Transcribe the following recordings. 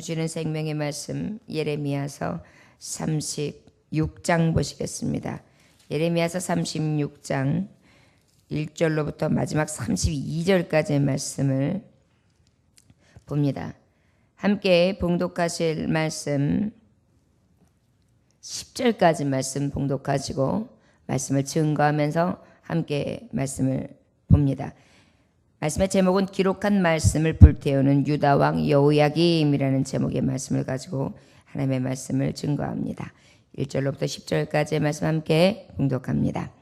주시는 생명의 말씀 예레미야서 36장 보시겠습니다. 예레미야서 36장 1절로부터 마지막 32절까지의 말씀을 봅니다. 함께 봉독하실 말씀 10절까지 말씀 봉독하시고 말씀을 증거하면서 함께 말씀을 봅니다. 말씀의 제목은 기록한 말씀을 불태우는 유다왕 여호야김이라는 제목의 말씀을 가지고 하나님의 말씀을 증거합니다. 1절로부터 10절까지의 말씀 함께 봉독합니다.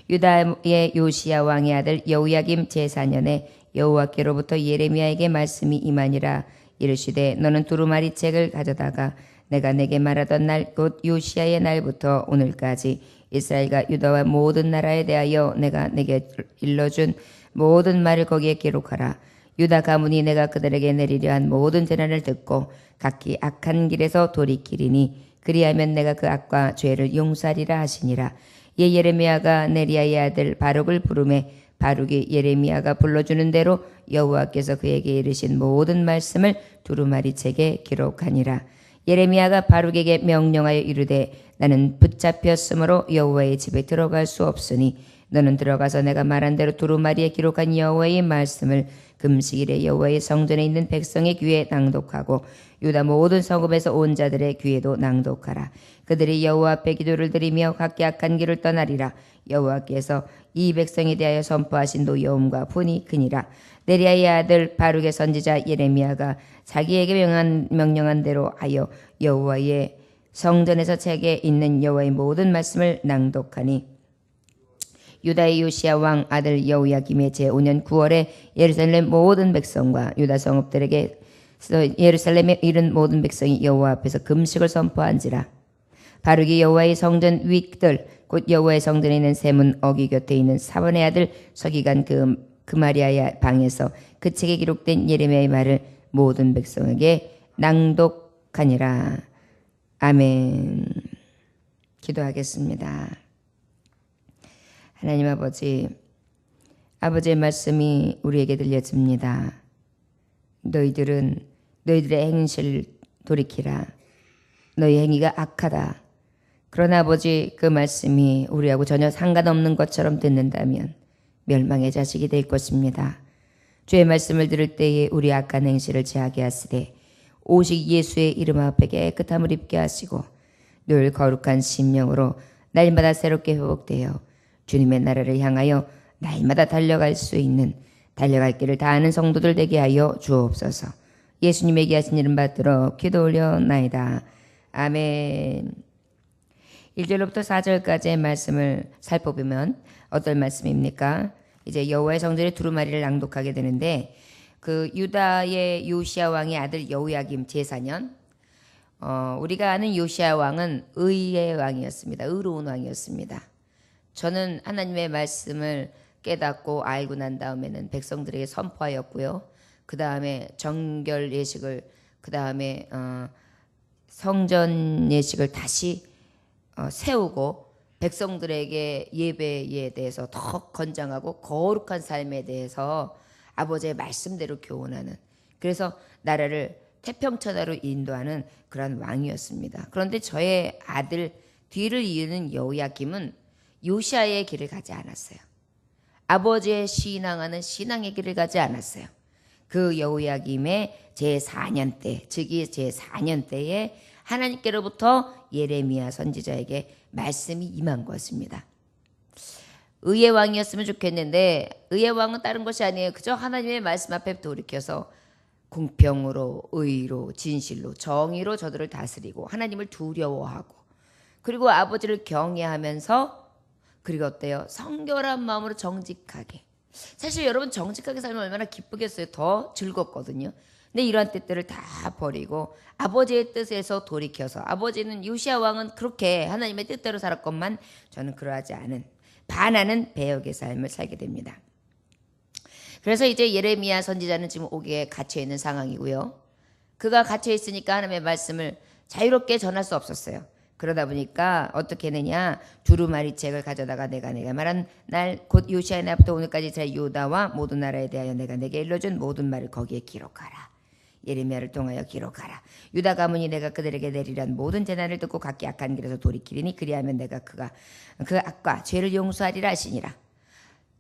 유다의 요시야 왕의 아들 여호야김 제4년에 여호와께로부터 예레미야에게 말씀이 임하니라. 이르시되 너는 두루마리 책을 가져다가 내가 내게 말하던 날 곧 요시야의 날부터 오늘까지 이스라엘과 유다와 모든 나라에 대하여 내가 내게 일러준 모든 말을 거기에 기록하라. 유다 가문이 내가 그들에게 내리려 한 모든 재난을 듣고 각기 악한 길에서 돌이키리니 그리하면 내가 그 악과 죄를 용서하리라 하시니라. 예 예레미야가 네리야의 아들 바룩을 부르매 바룩이 예레미야가 불러주는 대로 여호와께서 그에게 이르신 모든 말씀을 두루마리 책에 기록하니라. 예레미야가 바룩에게 명령하여 이르되 나는 붙잡혔으므로 여호와의 집에 들어갈 수 없으니 너는 들어가서 내가 말한 대로 두루마리에 기록한 여호와의 말씀을 금식일에 여호와의 성전에 있는 백성의 귀에 낭독하고 유다 모든 성읍에서 온 자들의 귀에도 낭독하라. 그들이 여호와 앞에 기도를 드리며 각기 악한 길을 떠나리라. 여호와께서 이 백성에 대하여 선포하신 노여움과 분이 크니라. 네리야의 아들 바룩의 선지자 예레미야가 자기에게 명령한 대로 하여 여호와의 성전에서 책에 있는 여호와의 모든 말씀을 낭독하니 유다의 요시야 왕 아들 여호야김의 제5년 9월에 예루살렘 모든 백성과 유다 성읍들에게 예루살렘에 이른 모든 백성이 여호와 앞에서 금식을 선포한지라. 바룩이 여호와의 성전 윗들 곧 여호와의 성전에 있는 세문 어기 곁에 있는 사본의 아들 서기관 그마리아의 방에서 그 책에 기록된 예레미야의 말을 모든 백성에게 낭독하니라. 아멘. 기도하겠습니다. 하나님 아버지의 말씀이 우리에게 들려집니다. 너희들의 행실 돌이키라. 너희 행위가 악하다. 그러나 아버지 그 말씀이 우리하고 전혀 상관없는 것처럼 듣는다면 멸망의 자식이 될 것입니다. 주의 말씀을 들을 때에 우리 악한 행실을 제하게 하시되 오직 예수의 이름 앞에 깨끗함을 입게 하시고 늘 거룩한 심령으로 날마다 새롭게 회복되어 주님의 나라를 향하여 날마다 달려갈 수 있는 달려갈 길을 다하는 성도들 되게 하여 주옵소서. 예수님에게 하신 이름 받들어 기도 올려나이다. 아멘. 1절로부터 4절까지의 말씀을 살펴보면 어떤 말씀입니까? 이제 여호와의 성전의 두루마리를 낭독하게 되는데 그 유다의 요시야 왕의 아들 여호야김 제4년 우리가 아는 요시야 왕은 의의 왕이었습니다. 의로운 왕이었습니다. 저는 하나님의 말씀을 깨닫고 알고 난 다음에는 백성들에게 선포하였고요. 그 다음에 정결 예식을 그 다음에 성전 예식을 다시 세우고 백성들에게 예배에 대해서 더 건장하고 거룩한 삶에 대해서 아버지의 말씀대로 교훈하는, 그래서 나라를 태평천하로 인도하는 그런 왕이었습니다. 그런데 저의 아들 뒤를 이으는 여호야김은 요시야의 길을 가지 않았어요. 아버지의 신앙하는 신앙의 길을 가지 않았어요. 그 여호야김의 제4년 때, 즉위 제4년 때에 하나님께로부터 예레미야 선지자에게 말씀이 임한 것입니다. 의의 왕이었으면 좋겠는데 의의 왕은 다른 것이 아니에요. 그저 하나님의 말씀 앞에 돌이켜서 공평으로 의로 진실로 정의로 저들을 다스리고 하나님을 두려워하고 그리고 아버지를 경외하면서 그리고 어때요? 성결한 마음으로 정직하게. 사실 여러분 정직하게 살면 얼마나 기쁘겠어요. 더 즐겁거든요. 근데 이러한 뜻들을 다 버리고 아버지의 뜻에서 돌이켜서, 아버지는 요시야 왕은 그렇게 하나님의 뜻대로 살았건만 저는 그러하지 않은 반하는 배역의 삶을 살게 됩니다. 그래서 이제 예레미야 선지자는 지금 옥에 갇혀 있는 상황이고요. 그가 갇혀 있으니까 하나님의 말씀을 자유롭게 전할 수 없었어요. 그러다 보니까 어떻게 했느냐, 두루마리 책을 가져다가 내가 말한 날 곧 요시야의 날부터 오늘까지 제 유다와 모든 나라에 대하여 내가 내게 일러준 모든 말을 거기에 기록하라. 예레미야를 통하여 기록하라. 유다 가문이 내가 그들에게 내리란 모든 재난을 듣고 각기 악한 길에서 돌이키리니 그리하면 내가 그 악과 죄를 용서하리라 하시니라.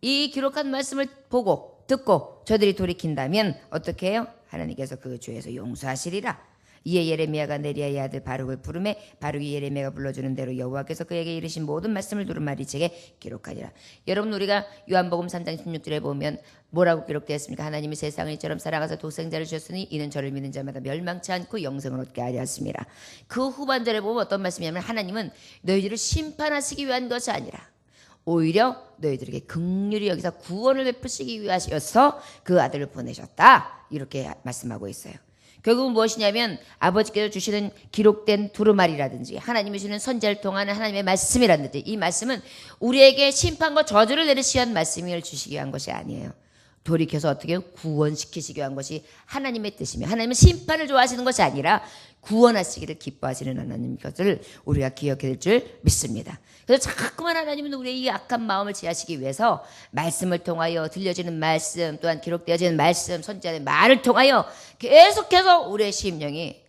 이 기록한 말씀을 보고 듣고 저들이 돌이킨다면 어떻게 해요? 하나님께서 그 죄에서 용서하시리라. 이에 예레미야가 네리야의 아들 바룩을 부르매 바룩이 예레미야가 불러주는 대로 여호와께서 그에게 이르신 모든 말씀을 두루마리 책에 기록하니라. 여러분, 우리가 요한복음 3장 16절에 보면 뭐라고 기록되었습니까? 하나님이 세상을 이처럼 사랑하사 독생자를 주셨으니 이는 저를 믿는 자마다 멸망치 않고 영생을 얻게 하려 하심이라. 그 후반절에 보면 어떤 말씀이냐면 하나님은 너희들을 심판하시기 위한 것이 아니라 오히려 너희들에게 긍휼히 여기서 구원을 베푸시기 위하셔서 그 아들을 보내셨다. 이렇게 말씀하고 있어요. 결국은 무엇이냐면 아버지께서 주시는 기록된 두루마리라든지 하나님이 주시는 선지자를 통하는 하나님의 말씀이라든지 이 말씀은 우리에게 심판과 저주를 내리시기 위한 말씀을 주시기 위한 것이 아니에요. 돌이켜서 어떻게 구원시키시기 위한 것이 하나님의 뜻이며 하나님은 심판을 좋아하시는 것이 아니라 구원하시기를 기뻐하시는 하나님 것을 우리가 기억해야 될 줄 믿습니다. 그래서 자꾸만 하나님은 우리의 이 악한 마음을 지하시기 위해서 말씀을 통하여 들려지는 말씀 또한 기록되어지는 말씀 선지자의 말을 통하여 계속해서 우리의 심령이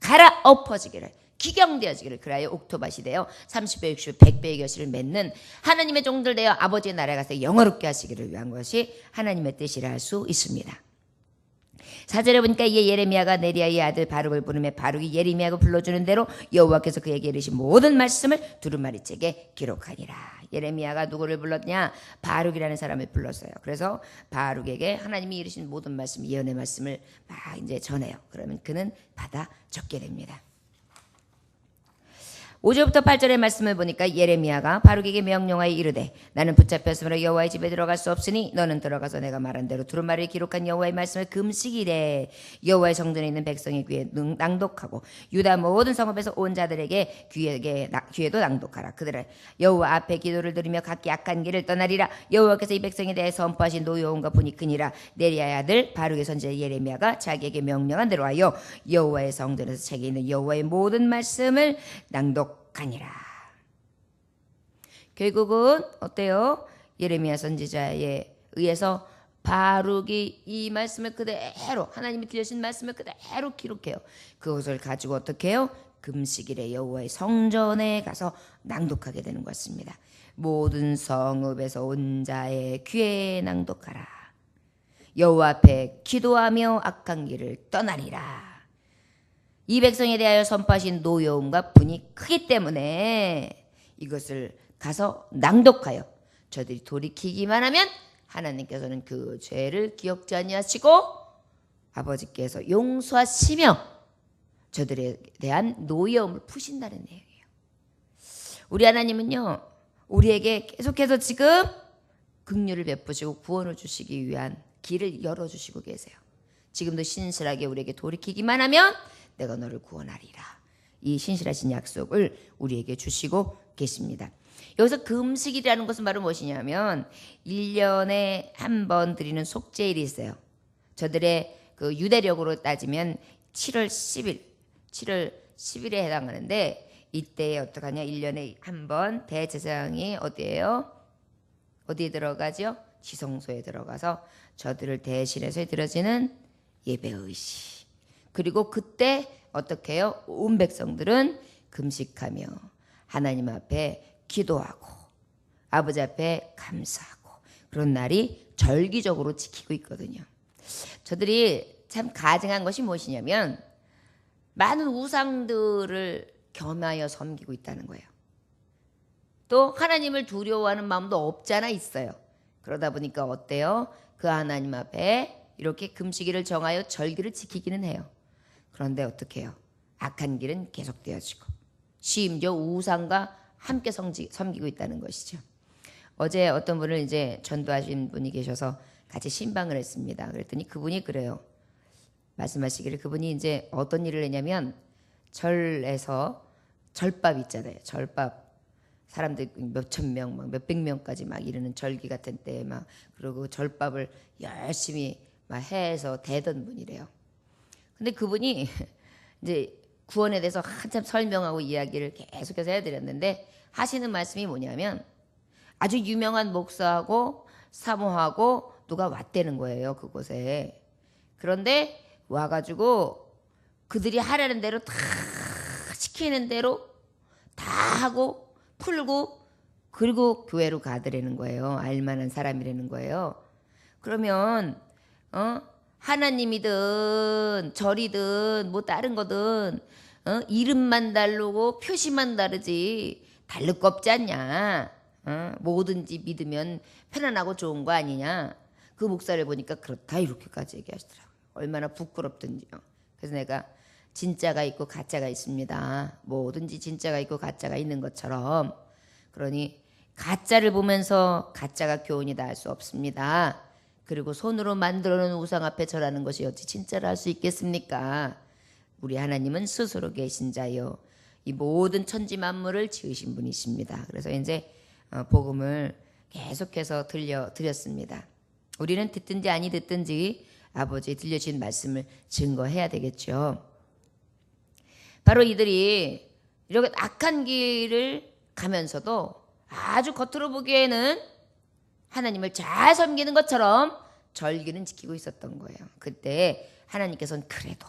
갈아엎어지기를 기경되어지기를 그라여 옥토밭이 되어 30배 60배 100배의 결실을 맺는 하나님의 종들 되어 아버지의 나라에 가서 영화롭게 하시기를 위한 것이 하나님의 뜻이라 할 수 있습니다. 4절에 보니까 이에 예레미야가 네리야의 아들 바룩을 부르며 바룩이 예레미야가 불러주는 대로 여호와께서 그에게 이르신 모든 말씀을 두루마리책에 기록하니라. 예레미야가 누구를 불렀냐? 바룩이라는 사람을 불렀어요. 그래서 바룩에게 하나님이 이르신 모든 말씀, 예언의 말씀을 막 이제 전해요. 그러면 그는 받아 적게 됩니다. 5절부터 8절의 말씀을 보니까 예레미야가 바룩에게 명령하여 이르되 나는 붙잡혔으므로 여호와의 집에 들어갈 수 없으니 너는 들어가서 내가 말한 대로 두루마리에 기록한 여호와의 말씀을 금식이래. 여호와의 성전에 있는 백성의 귀에 낭독하고 유다 모든 성읍에서 온 자들에게 귀에도 낭독하라. 그들은 여호와 앞에 기도를 들으며 각기 악한 길을 떠나리라. 여호와께서 이 백성에 대해 선포하신 노여움과 분이 크니라. 네리야의 아들 바룩의 선지자 예레미야가 자기에게 명령한 대로 하여 여호와의 성전에서 책에 있는 여호와의 모든 말씀을 낭독하니라. 결국은 어때요? 예레미야 선지자에 의해서 바룩이 이 말씀을 그대로 하나님이 들려주신 말씀을 그대로 기록해요. 그것을 가지고 어떻게 해요? 금식일에 여호와의 성전에 가서 낭독하게 되는 것입니다. 모든 성읍에서 온 자의 귀에 낭독하라. 여호와 앞에 기도하며 악한 길을 떠나리라. 이 백성에 대하여 선포하신 노여움과 분이 크기 때문에 이것을 가서 낭독하여 저들이 돌이키기만 하면 하나님께서는 그 죄를 기억지 아니하시고 아버지께서 용서하시며 저들에 대한 노여움을 푸신다는 내용이에요. 우리 하나님은요, 우리에게 계속해서 지금 긍휼을 베푸시고 구원을 주시기 위한 길을 열어주시고 계세요. 지금도 신실하게 우리에게 돌이키기만 하면 내가 너를 구원하리라. 이 신실하신 약속을 우리에게 주시고 계십니다. 여기서 금식이라는 것은 바로 무엇이냐면 1년에 한 번 드리는 속죄일이 있어요. 저들의 그 유대력으로 따지면 7월 10일에 해당하는데 이때 어떡하냐? 1년에 한 번 대제사장이 어디에요? 어디에 들어가죠? 지성소에 들어가서 저들을 대신해서 드려지는 예배의식. 그리고 그때 어떻게 해요? 온 백성들은 금식하며 하나님 앞에 기도하고 아버지 앞에 감사하고 그런 날이 절기적으로 지키고 있거든요. 저들이 참 가증한 것이 무엇이냐면 많은 우상들을 겸하여 섬기고 있다는 거예요. 또 하나님을 두려워하는 마음도 없지 않아 있어요. 그러다 보니까 어때요? 그 하나님 앞에 이렇게 금식일을 정하여 절기를 지키기는 해요. 그런데 어떻게 해요? 악한 길은 계속되어지고 심지어 우상과 함께 섬기고 있다는 것이죠. 어제 어떤 분을 이제 전도하신 분이 계셔서 같이 신방을 했습니다. 그랬더니 그분이 그래요. 말씀하시기를 그분이 이제 어떤 일을 했냐면 절에서 절밥 있잖아요. 절밥 사람들 몇천 명, 막 몇백 명까지 막 이르는 절기 같은 때에 막 그리고 절밥을 열심히 막 해서 대던 분이래요. 근데 그분이 이제 구원에 대해서 한참 설명하고 이야기를 계속해서 해드렸는데 하시는 말씀이 뭐냐면 아주 유명한 목사하고 사모하고 누가 왔다는 거예요. 그곳에. 그런데 와가지고 그들이 하라는 대로 다 시키는 대로 다 하고 풀고 그리고 교회로 가더라는 거예요. 알만한 사람이라는 거예요. 그러면 하나님이든 절이든 뭐 다른 거든 이름만 다르고 표시만 다르지 다를 거 없지 않냐. 뭐든지 믿으면 편안하고 좋은 거 아니냐. 그 목사를 보니까 그렇다 이렇게까지 얘기하시더라고요. 얼마나 부끄럽든지요. 그래서 내가 진짜가 있고 가짜가 있습니다. 뭐든지 진짜가 있고 가짜가 있는 것처럼 그러니 가짜를 보면서 가짜가 교훈이다 할 수 없습니다. 그리고 손으로 만들어 놓은 우상 앞에 절하는 것이 어찌 진짜라 할 수 있겠습니까? 우리 하나님은 스스로 계신 자요. 이 모든 천지 만물을 지으신 분이십니다. 그래서 이제 복음을 계속해서 들려드렸습니다. 우리는 듣든지 아니 듣든지 아버지 들려주신 말씀을 증거해야 되겠죠. 바로 이들이 이렇게 악한 길을 가면서도 아주 겉으로 보기에는 하나님을 잘 섬기는 것처럼 절기는 지키고 있었던 거예요. 그때 하나님께서는 그래도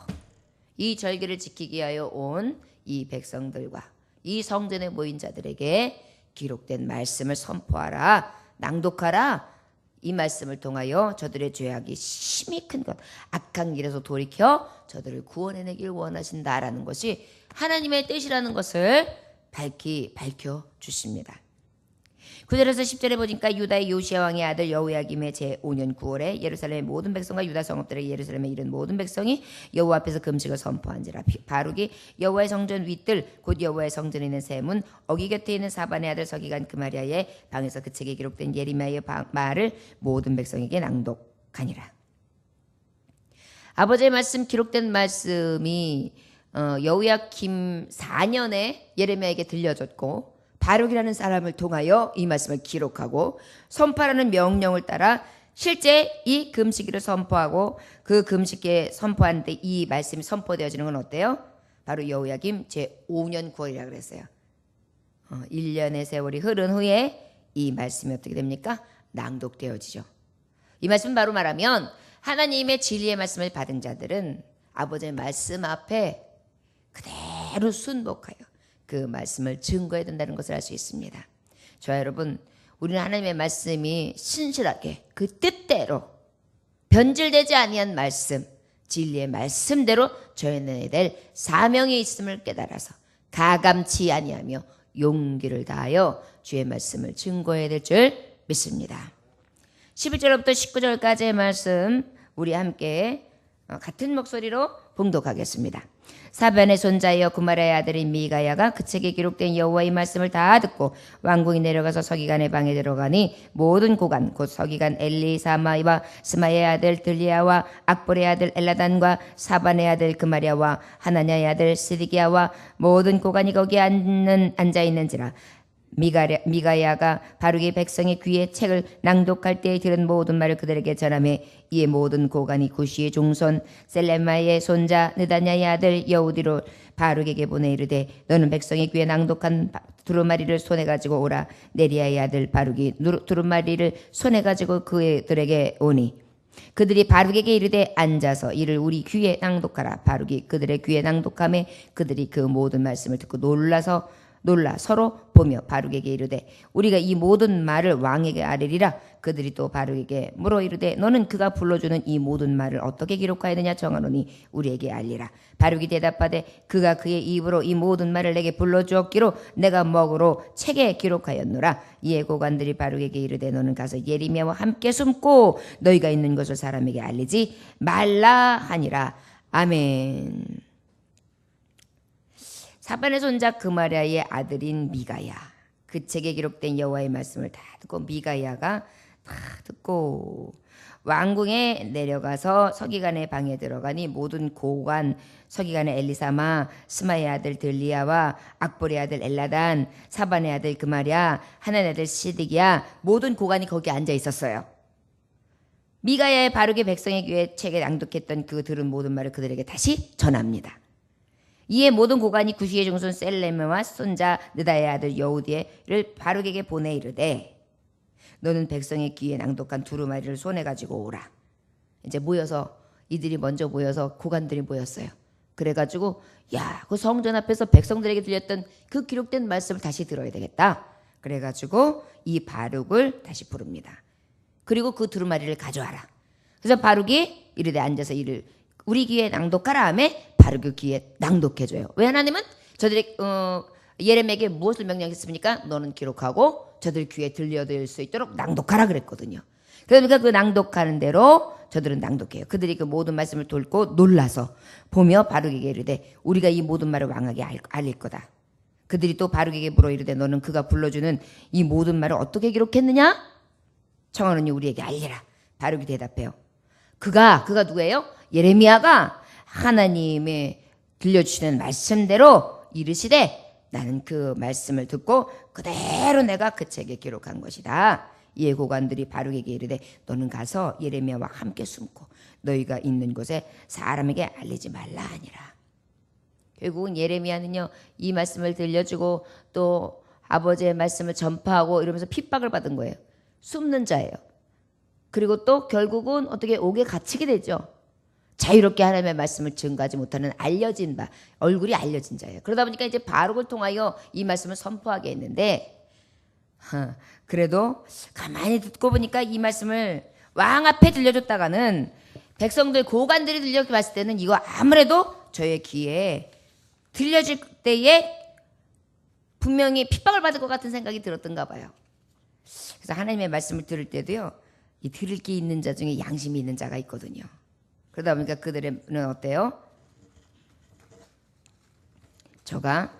이 절기를 지키기 위하여 온 이 백성들과 이 성전에 모인 자들에게 기록된 말씀을 선포하라, 낭독하라. 이 말씀을 통하여 저들의 죄악이 심히 큰 것, 악한 길에서 돌이켜 저들을 구원해내길 원하신다라는 것이 하나님의 뜻이라는 것을 밝혀주십니다. 9절에서 10절에 보니까 유다의 요시야 왕의 아들 여호야김의 제5년 9월에 예루살렘의 모든 백성과 유다 성읍들에게 예루살렘에 이른 모든 백성이 여호와 앞에서 금식을 선포한지라. 바룩이 여호와의 성전 윗뜰 곧 여호와의 성전에 있는 세문 어기 곁에 있는 사반의 아들 서기관 그마리아의 방에서 그 책에 기록된 예레미야의 말을 모든 백성에게 낭독하니라. 아버지의 말씀 기록된 말씀이 여호야김 4년에 예레미야에게 들려졌고 바룩이라는 사람을 통하여 이 말씀을 기록하고 선포하라는 명령을 따라 실제 이 금식일을 선포하고 그 금식에 선포한 데 이 말씀이 선포되어지는 건 어때요? 바로 여호야김 제5년 9월이라고 그랬어요. 1년의 세월이 흐른 후에 이 말씀이 어떻게 됩니까? 낭독되어지죠. 이 말씀 바로 말하면 하나님의 진리의 말씀을 받은 자들은 아버지의 말씀 앞에 그대로 순복하여 그 말씀을 증거해야 된다는 것을 알 수 있습니다. 저와 여러분, 우리는 하나님의 말씀이 신실하게 그 뜻대로 변질되지 아니한 말씀, 진리의 말씀대로 전해야 될 사명이 있음을 깨달아서 가감치 아니하며 용기를 다하여 주의 말씀을 증거해야 될 줄 믿습니다. 11절부터 19절까지의 말씀 우리 함께 같은 목소리로 봉독하겠습니다. 사변의 손자여 구마라의 아들인 미가야가 그 책에 기록된 여호와의 말씀을 다 듣고 왕궁이 내려가서 서기관의 방에 들어가니 모든 고관 곧 서기관 엘리사마와 스마의 아들 들리야와 악볼의 아들 엘라단과 사반의 아들 그마리아와 하나냐의 아들 스디기야와 모든 고관이 거기에 앉아있는지라. 미가야가 바룩이 백성의 귀에 책을 낭독할 때에 들은 모든 말을 그들에게 전하며 이에 모든 고관이 구시의 종손 셀레마의 손자 느다냐의 아들 여우디로 바룩에게 보내 이르되 너는 백성의 귀에 낭독한 두루마리를 손에 가지고 오라. 네리야의 아들 바룩이 두루마리를 손에 가지고 그들에게 오니 그들이 바룩에게 이르되 앉아서 이를 우리 귀에 낭독하라. 바룩이 그들의 귀에 낭독하며 그들이 그 모든 말씀을 듣고 놀라 서로 보며 바룩에게 이르되 우리가 이 모든 말을 왕에게 아뢰리라. 그들이 또 바룩에게 물어 이르되 너는 그가 불러주는 이 모든 말을 어떻게 기록하였느냐 정하노니 우리에게 알리라. 바룩이 대답하되 그가 그의 입으로 이 모든 말을 내게 불러주었기로 내가 먹으로 책에 기록하였노라. 이에 고관들이 바룩에게 이르되 너는 가서 예레미야와 함께 숨고 너희가 있는 것을 사람에게 알리지 말라 하니라. 아멘. 사반의 손자 그마리아의 아들인 미가야 그 책에 기록된 여호와의 말씀을 다 듣고 미가야가 다 듣고 왕궁에 내려가서 서기관의 방에 들어가니 모든 고관 서기관의 엘리사마 스마의 아들 들리야와 악볼의 아들 엘라단 사반의 아들 그마리아 하나의 아들 시드기야 모든 고관이 거기 앉아 있었어요. 미가야의 바룩의 백성의 귀에 책에 낭독했던 그 들은 모든 말을 그들에게 다시 전합니다. 이에 모든 고관이 구시의 종손 셀레메와 손자 느다의 아들 여우디를 바룩에게 보내 이르되 너는 백성의 귀에 낭독한 두루마리를 손에 가지고 오라. 이제 모여서 이들이 먼저 모여서 고관들이 모였어요. 그래가지고 야, 그 성전 앞에서 백성들에게 들렸던 그 기록된 말씀을 다시 들어야 되겠다. 그래가지고 이 바룩을 다시 부릅니다. 그리고 그 두루마리를 가져와라. 그래서 바룩이 이르되 앉아서 이를 우리 귀에 낭독하라 하매 바룩의 귀에 낭독해줘요. 왜? 하나님은 저들의 예레미야에게 무엇을 명령했습니까? 너는 기록하고 저들 귀에 들려들 수 있도록 낭독하라 그랬거든요. 그러니까 그 낭독하는 대로 저들은 낭독해요. 그들이 그 모든 말씀을 듣고 놀라서 보며 바룩에게 이르되 우리가 이 모든 말을 왕에게 알릴 거다. 그들이 또 바룩에게 물어 이르되 너는 그가 불러주는 이 모든 말을 어떻게 기록했느냐? 청하노니 우리에게 알리라. 바룩이 대답해요. 그가 누구예요? 예레미야가 하나님의 들려주시는 말씀대로 이르시되 나는 그 말씀을 듣고 그대로 내가 그 책에 기록한 것이다. 이에 고관들이 바룩에게 이르되 너는 가서 예레미야와 함께 숨고 너희가 있는 곳에 사람에게 알리지 말라 하니라. 결국은 예레미야는요 이 말씀을 들려주고 또 아버지의 말씀을 전파하고 이러면서 핍박을 받은 거예요. 숨는 자예요. 그리고 또 결국은 어떻게 옥에 갇히게 되죠. 자유롭게 하나님의 말씀을 증거하지 못하는 알려진 바, 얼굴이 알려진 자예요. 그러다 보니까 이제 바룩을 통하여 이 말씀을 선포하게 했는데 그래도 가만히 듣고 보니까 이 말씀을 왕 앞에 들려줬다가는 백성들 고관들이 들려봤을 때는 이거 아무래도 저의 귀에 들려질 때에 분명히 핍박을 받을 것 같은 생각이 들었던가 봐요. 그래서 하나님의 말씀을 들을 때도요 이 들을 게 있는 자 중에 양심이 있는 자가 있거든요. 그러다 보니까 그들은 어때요? 저가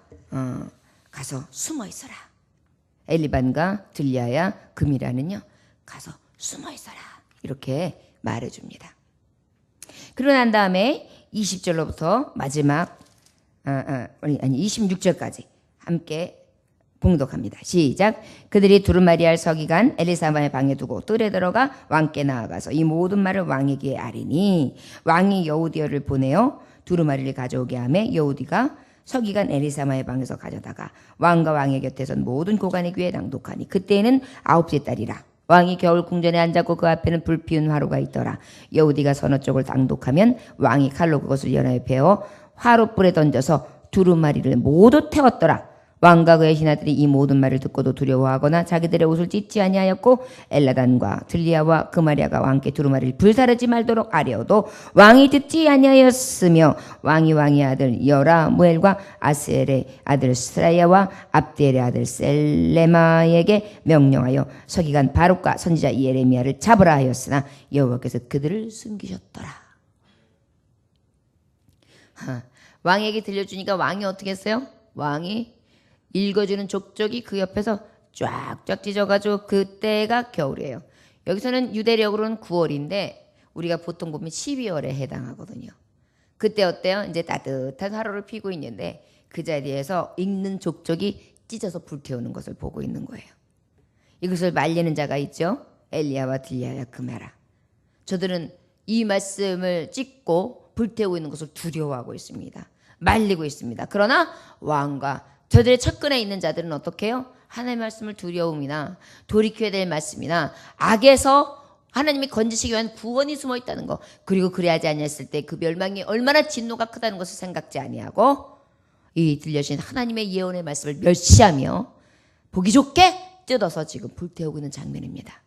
가서 숨어 있어라. 엘리반과 들리아야 금이라는요 가서 숨어 있어라 이렇게 말해줍니다. 그러고 난 다음에 20절로부터 마지막 26절까지 함께 봉독합니다. 시작. 그들이 두루마리알 서기관 엘리사마의 방에 두고 뜰에 들어가 왕께 나아가서 이 모든 말을 왕에게 아리니 왕이 여우디어를 보내어 두루마리를 가져오게 하매 여우디가 서기관 엘리사마의 방에서 가져다가 왕과 왕의 곁에 선 모든 고관의 귀에 낭독하니 그때에는 9째 달이라. 왕이 겨울 궁전에 앉았고 그 앞에는 불 피운 화로가 있더라. 여우디가 서너 쪽을 낭독하면 왕이 칼로 그것을 연하에 베어 화로불에 던져서 두루마리를 모두 태웠더라. 왕과 그의 신하들이 이 모든 말을 듣고도 두려워하거나 자기들의 옷을 찢지 아니하였고 엘라단과 들리아와 그마리아가 왕께 두루마리를 불사르지 말도록 아뢰어도 왕이 듣지 아니하였으며 왕의 아들 여라무엘과 아스엘의 아들 스라야와 압델의 아들 셀레마에게 명령하여 서기관 바룩과 선지자 예레미야를 잡으라 하였으나 여호와께서 그들을 숨기셨더라. 왕에게 들려주니까 왕이 어떻게 했어요? 왕이 읽어주는 족적이 그 옆에서 쫙쫙 찢어가지고 그때가 겨울이에요. 여기서는 유대력으로는 9월인데 우리가 보통 보면 12월에 해당하거든요. 그때 어때요? 이제 따뜻한 화로를 피고 있는데 그 자리에서 읽는 족적이 찢어서 불태우는 것을 보고 있는 거예요. 이것을 말리는 자가 있죠. 엘리야와 들리아야 그마라. 저들은 이 말씀을 찢고 불태우고 있는 것을 두려워하고 있습니다. 말리고 있습니다. 그러나 왕과 저들의 측근에 있는 자들은 어떻게 해요? 하나님의 말씀을 두려움이나 돌이켜야 될 말씀이나 악에서 하나님이 건지시기 위한 구원이 숨어 있다는 것, 그리고 그래야지 아니했을 때 그 멸망이 얼마나 진노가 크다는 것을 생각지 아니하고 이 들려주신 하나님의 예언의 말씀을 멸시하며 보기 좋게 뜯어서 지금 불태우고 있는 장면입니다.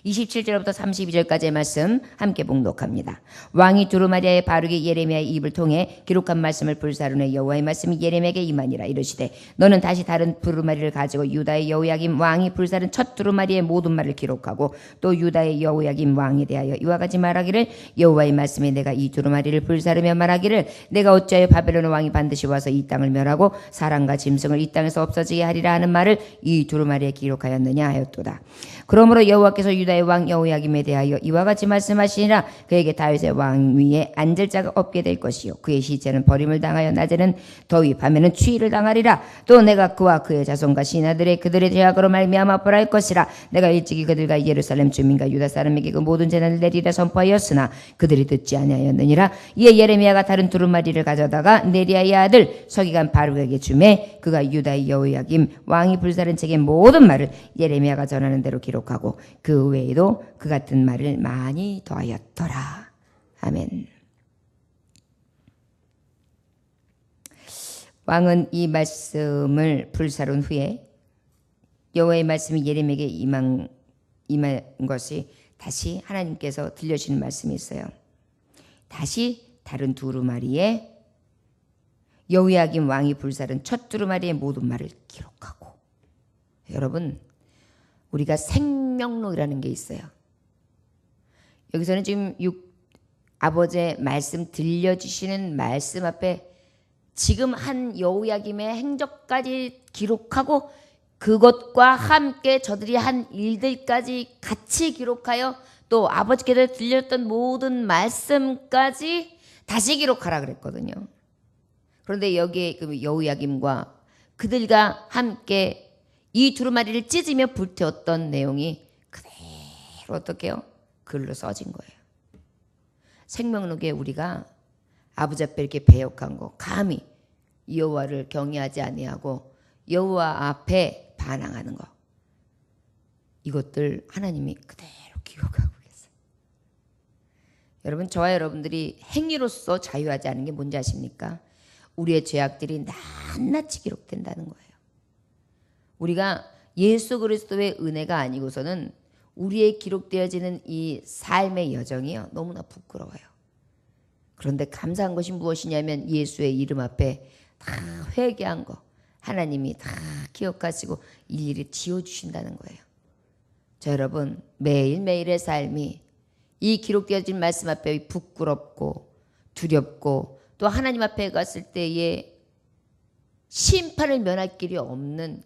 27절부터 32절까지의 말씀 함께 봉독합니다. 왕이 두루마리아의 바룩이 예레미야의 입을 통해 기록한 말씀을 불사르네 여호와의 말씀이 예레미야에게 임하니라. 이르시되 너는 다시 다른 두루마리를 가지고 유다의 여호야김 왕이 불사른 첫 두루마리의 모든 말을 기록하고 또 유다의 여호야김 왕에 대하여 이와 같이 말하기를 여호와의 말씀에 내가 이 두루마리를 불사르며 말하기를 내가 어찌하여 바벨론 왕이 반드시 와서 이 땅을 멸하고 사람과 짐승을 이 땅에서 없어지게 하리라 하는 말을 이 두루마리에 기록하였느냐 하였도다. 그러므로 여호와께서 유다의 왕 여호야김에 대하여 이와 같이 말씀하시니라. 그에게 다윗의 왕 위에 앉을 자가 없게 될 것이요 그의 시체는 버림을 당하여 낮에는 더위 밤에는 추위를 당하리라. 또 내가 그와 그의 자손과 신하들의 그들의 죄악으로 말미암아 벌할 것이라. 내가 일찍이 그들과 예루살렘 주민과 유다 사람에게 그 모든 재난을 내리라 선포하였으나 그들이 듣지 아니하였느니라. 이에 예레미야가 다른 두루마리를 가져다가 네리야의 아들 서기관 바룩에게 주매 그가 유다의 여호야김 왕이 불사른 책의 모든 말을 예레미야가 전하는 대로 기록하고 그 외에도 그 같은 말을 많이 더하였더라. 아멘. 왕은 이 말씀을 불사른 후에 여호와의 말씀이 예레미야에게 임한 것이 다시 하나님께서 들려주시는 말씀이 있어요. 다시 다른 두루마리에 여호야김 왕이 불사른 첫 두루마리의 모든 말을 기록하고, 여러분 우리가 생명록이라는 게 있어요. 여기서는 지금 아버지의 말씀 들려주시는 말씀 앞에 지금 한 여호야김의 행적까지 기록하고 그것과 함께 저들이 한 일들까지 같이 기록하여 또 아버지께서 들렸던 모든 말씀까지 다시 기록하라 그랬거든요. 그런데 여기에 그 여호야김과 그들과 함께 이 두루마리를 찢으며 불태웠던 내용이 그대로 어떻게요? 글로 써진 거예요. 생명록에 우리가 아버지 앞에 이렇게 배역한 거, 감히 여호와를 경외하지 아니하고 여호와 앞에 반항하는 거, 이것들 하나님이 그대로 기억하고 계세요. 여러분, 저와 여러분들이 행위로서 자유하지 않은 게 뭔지 아십니까? 우리의 죄악들이 낱낱이 기록된다는 거예요. 우리가 예수 그리스도의 은혜가 아니고서는 우리의 기록되어지는 이 삶의 여정이요, 너무나 부끄러워요. 그런데 감사한 것이 무엇이냐면 예수의 이름 앞에 다 회개한 거 하나님이 다 기억하시고 일일이 지워주신다는 거예요. 자, 여러분, 매일매일의 삶이 이 기록되어진 말씀 앞에 부끄럽고 두렵고 또 하나님 앞에 갔을 때에 심판을 면할 길이 없는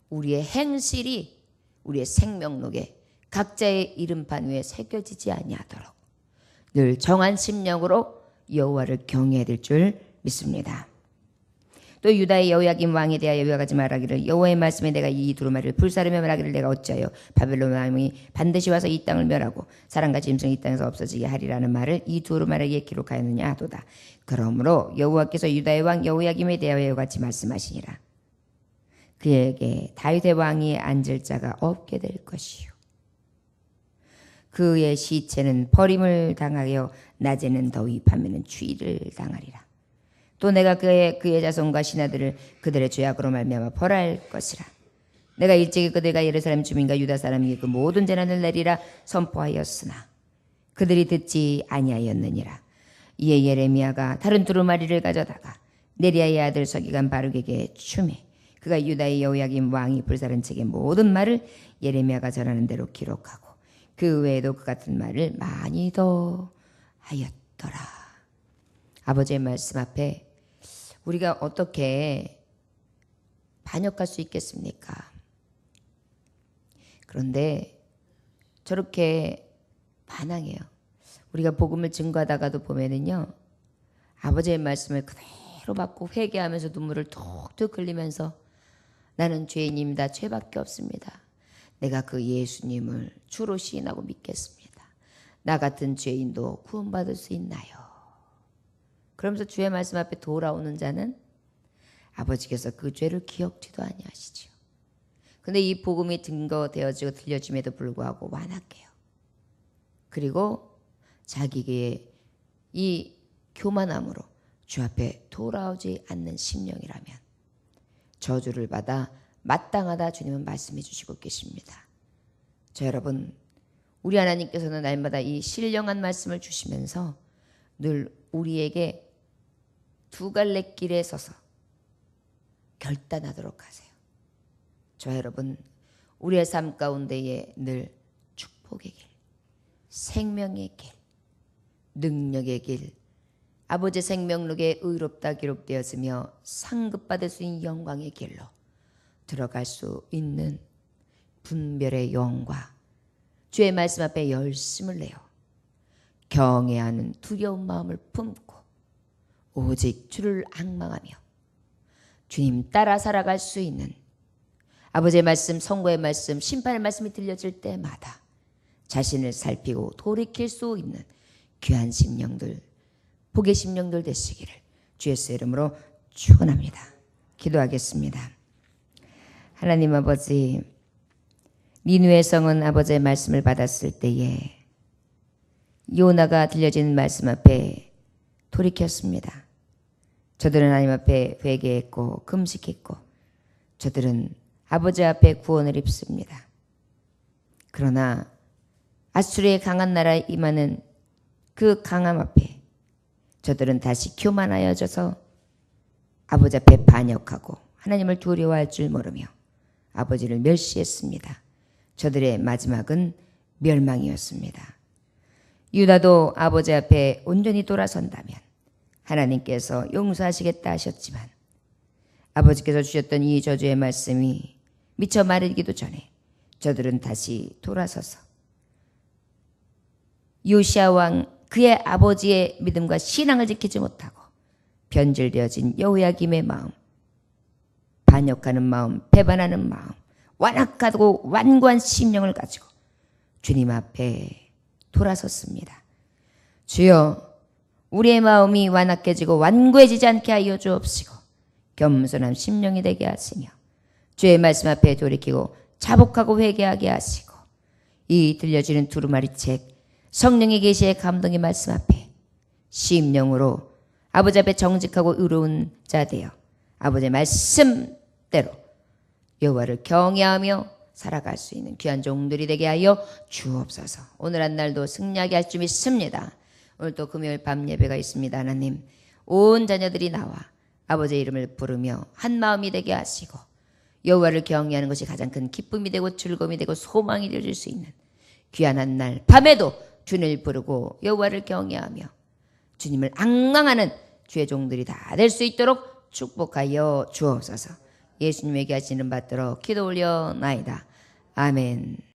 우리의 행실이 우리의 생명록에 각자의 이름판 위에 새겨지지 아니하도록 늘 정한 심령으로 여호와를 경외해야 될 줄 믿습니다. 또 유다의 여호야김 왕에 대하여 이와 같이 말하기를, 여호와의 말씀에 내가 이 두루마리를 불사르며 말하기를, 내가 어찌하여 바벨론 왕이 반드시 와서 이 땅을 멸하고 사람과 짐승이 이 땅에서 없어지게 하리라는 말을 이 두루마리에 기록하였느냐 하도다. 그러므로 여호와께서 유다의 왕 여호야김에 대하여 이와 같이 말씀하시니라. 그에게 다윗의 왕이 앉을 자가 없게 될 것이요, 그의 시체는 버림을 당하여 낮에는 더위 밤에는 추위를 당하리라. 또 내가 그의 자손과 신하들을 그들의 죄악으로 말미암아 벌할 것이라. 내가 일찍이 그들과 예루살렘 주민과 유다 사람에게 그 모든 재난을 내리라 선포하였으나 그들이 듣지 아니하였느니라. 이에 예레미야가 다른 두루마리를 가져다가 네리야의 아들 서기관 바룩에게 주매 그가 유다의 여호야김 왕이 불사른 책의 모든 말을 예레미야가 전하는 대로 기록하고 그 외에도 그 같은 말을 많이 더 하였더라. 아버지의 말씀 앞에 우리가 어떻게 반역할 수 있겠습니까? 그런데 저렇게 반항해요. 우리가 복음을 증거하다가도 보면은요, 아버지의 말씀을 그대로 받고 회개하면서 눈물을 톡톡 흘리면서 나는 죄인입니다. 죄밖에 없습니다. 내가 그 예수님을 주로 시인하고 믿겠습니다. 나 같은 죄인도 구원받을 수 있나요? 그러면서 주의 말씀 앞에 돌아오는 자는 아버지께서 그 죄를 기억지도 아니하시지요. 그런데 이 복음이 증거되어지고 들려짐에도 불구하고 완악해요. 그리고 자기의 이 교만함으로 주 앞에 돌아오지 않는 심령이라면 저주를 받아 마땅하다 주님은 말씀해 주시고 계십니다. 자, 여러분, 우리 하나님께서는 날마다 이 신령한 말씀을 주시면서 늘 우리에게 두 갈래 길에 서서 결단하도록 하세요. 저 여러분, 우리의 삶 가운데에 늘 축복의 길, 생명의 길, 능력의 길, 아버지 생명록에 의롭다 기록되었으며 상급받을 수 있는 영광의 길로 들어갈 수 있는 분별의 영과 주의 말씀 앞에 열심을 내어 경외하는 두려운 마음을 품고 오직 주를 앙망하며 주님 따라 살아갈 수 있는 아버지의 말씀, 선고의 말씀, 심판의 말씀이 들려질 때마다 자신을 살피고 돌이킬 수 있는 귀한 심령들, 복의 심령들 되시기를 주 예수의 이름으로 축원합니다. 기도하겠습니다. 하나님 아버지, 니느웨 성은 아버지의 말씀을 받았을 때에 요나가 들려진 말씀 앞에 돌이켰습니다. 저들은 하나님 앞에 회개했고 금식했고 저들은 아버지 앞에 구원을 입습니다. 그러나 아수르의 강한 나라에 임하는 그 강함 앞에 저들은 다시 교만하여져서 아버지 앞에 반역하고 하나님을 두려워할 줄 모르며 아버지를 멸시했습니다. 저들의 마지막은 멸망이었습니다. 유다도 아버지 앞에 온전히 돌아선다면 하나님께서 용서하시겠다 하셨지만 아버지께서 주셨던 이 저주의 말씀이 미처 말하기도 전에 저들은 다시 돌아서서 요시야 왕 그의 아버지의 믿음과 신앙을 지키지 못하고 변질되어진 여호야김의 마음, 반역하는 마음, 배반하는 마음, 완악하고 완고한 심령을 가지고 주님 앞에 돌아섰습니다. 주여, 우리의 마음이 완악해지고 완고해지지 않게 하여 주옵시고 겸손한 심령이 되게 하시며 주의 말씀 앞에 돌이키고 자복하고 회개하게 하시고 이 들려지는 두루마리 책 성령의 계시의 감동의 말씀 앞에 심령으로 아버지 앞에 정직하고 의로운 자 되어 아버지의 말씀대로 여호와를 경외하며 살아갈 수 있는 귀한 종들이 되게 하여 주옵소서. 오늘 한 날도 승리하게 할 줄 믿습니다. 오늘 또 금요일 밤 예배가 있습니다. 하나님, 온 자녀들이 나와 아버지의 이름을 부르며 한 마음이 되게 하시고 여호와를 경외하는 것이 가장 큰 기쁨이 되고 즐거움이 되고 소망이 되어질 수 있는 귀한 한 날 밤에도 주님을 부르고 여호와를 경외하며 주님을 앙망하는 주의 종들이 다 될 수 있도록 축복하여 주옵소서. 예수님에게 하시는 받들어 기도 올려나이다. 아멘.